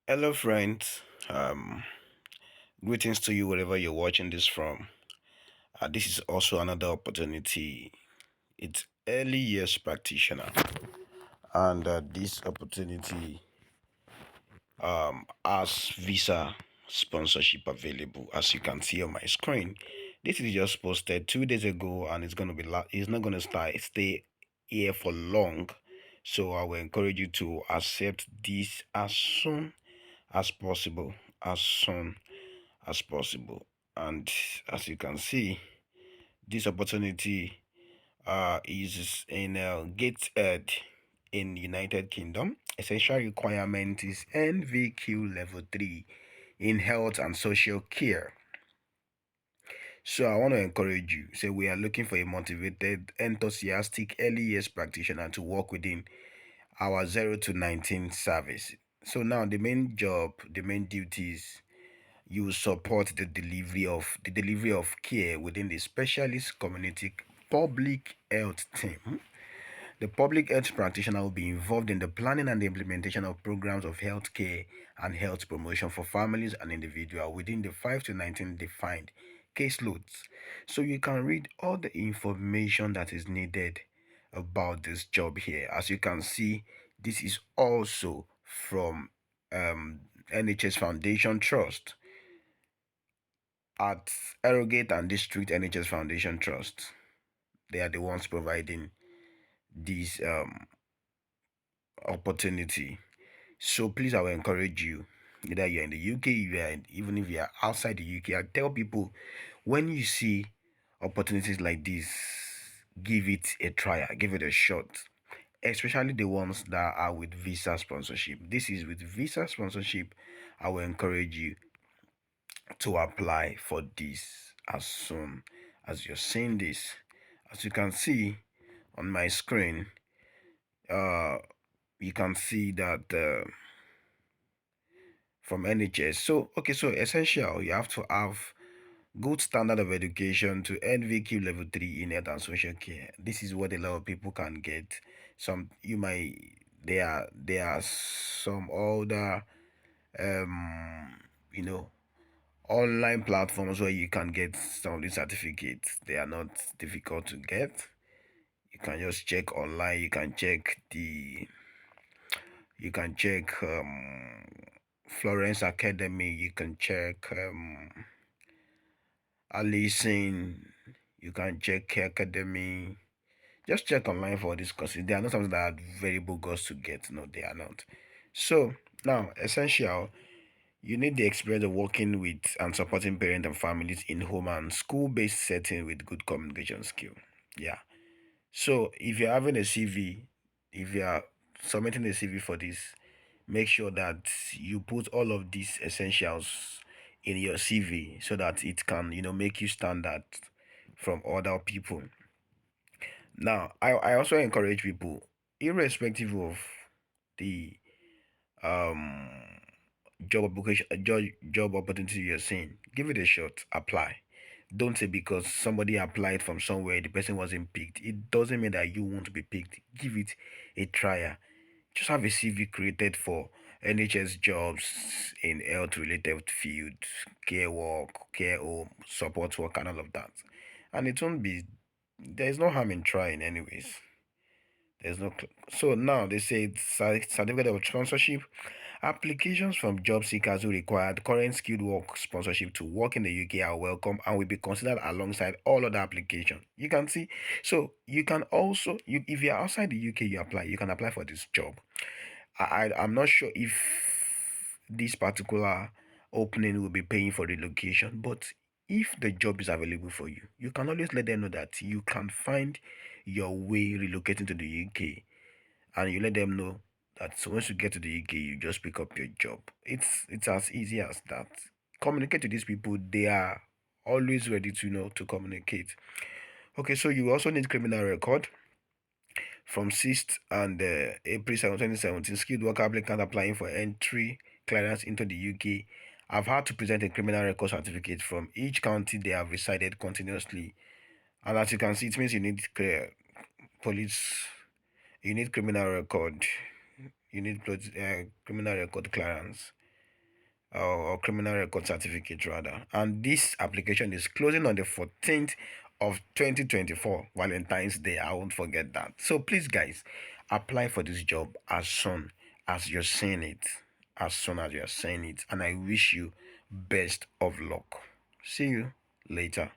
Hello, friends. Greetings to you wherever you're watching this from. This is also another opportunity. It's early years practitioner, and this opportunity has visa sponsorship available, as you can see on my screen. This is just posted 2 days ago, and it's gonna be. It's not gonna stay here for long, so I will encourage you to accept this as soon as possible. As soon as possible. And as you can see, this opportunity is in Gateshead in United Kingdom. Essential requirement is NVQ level 3 in health and social care. So I want to encourage you. Say we are looking for a motivated, enthusiastic early years practitioner to work within our 0 to 19 service. So now the main duties, you support the delivery of care within the specialist community public health team. The public health practitioner will be involved in the planning and the implementation of programs of health care and health promotion for families and individuals within the 5 to 19 defined caseloads. So you can read all the information that is needed about this job here. As you can see, this is also from NHS Foundation Trust at Relocate and District NHS Foundation Trust. They are the ones providing this opportunity. So please, I will encourage you, either you're in the UK, even if you are outside the UK, I tell people, when you see opportunities like this, give it a try, give it a shot. Especially the ones that are with visa sponsorship. This is with visa sponsorship. I will encourage you to apply for this as soon as you're seeing this. As you can see on my screen, uh you can see that from NHS. So okay, so essential, you have to have good standard of education to NVQ level 3 in health and social care. This is what a lot of people can get. Some you might there are some older you know online platforms where you can get some of these certificates. They are not difficult to get. You can just check online. You can check Florence Academy. You can check Alison. You can check Care Academy. Just check online for these courses. They are not something that are very bogus to get. No, they are not. So now, essential, you need the experience of working with and supporting parents and families in home and school-based setting with good communication skill. Yeah. So if you're having a CV, if you are submitting a CV for this, make sure that you put all of these essentials in your CV so that it can, make you stand out from other people. Now, I also encourage people, irrespective of the um job application job opportunity you're seeing, give it a shot, apply. Don't say because somebody applied from somewhere the person wasn't picked, it doesn't mean that you won't be picked. Give it a try. Just have a CV created for NHS jobs in health related field, care work, care home, support work, and all of that. And it won't be, there's no harm in trying anyways. There's no. So now they say certificate of sponsorship. Applications from job seekers who require current skilled work sponsorship to work in the UK are welcome and will be considered alongside all other applications. You can see. So you can also, if you're outside the UK, you apply. You can apply for this job. I'm not sure if this particular opening will be paying for relocation, but if the job is available for you, you can always let them know that you can find your way relocating to the UK, and you let them know that so once you get to the UK, you just pick up your job. It's as easy as that. Communicate to these people; they are always ready to to communicate. Okay, so you also need criminal record from 6th and April 2017, skilled worker applicant applying for entry clearance into the UK have had to present a criminal record certificate from each county they have resided continuously. And as you can see, it means you need police, you need criminal record, you need criminal record clearance. or criminal record certificate rather. And this application is closing on the 14th of 2024, Valentine's Day. I won't forget that. So please, guys, apply for this job as soon as you're seeing it. As soon as you're seeing it. And I wish you best of luck. See you later.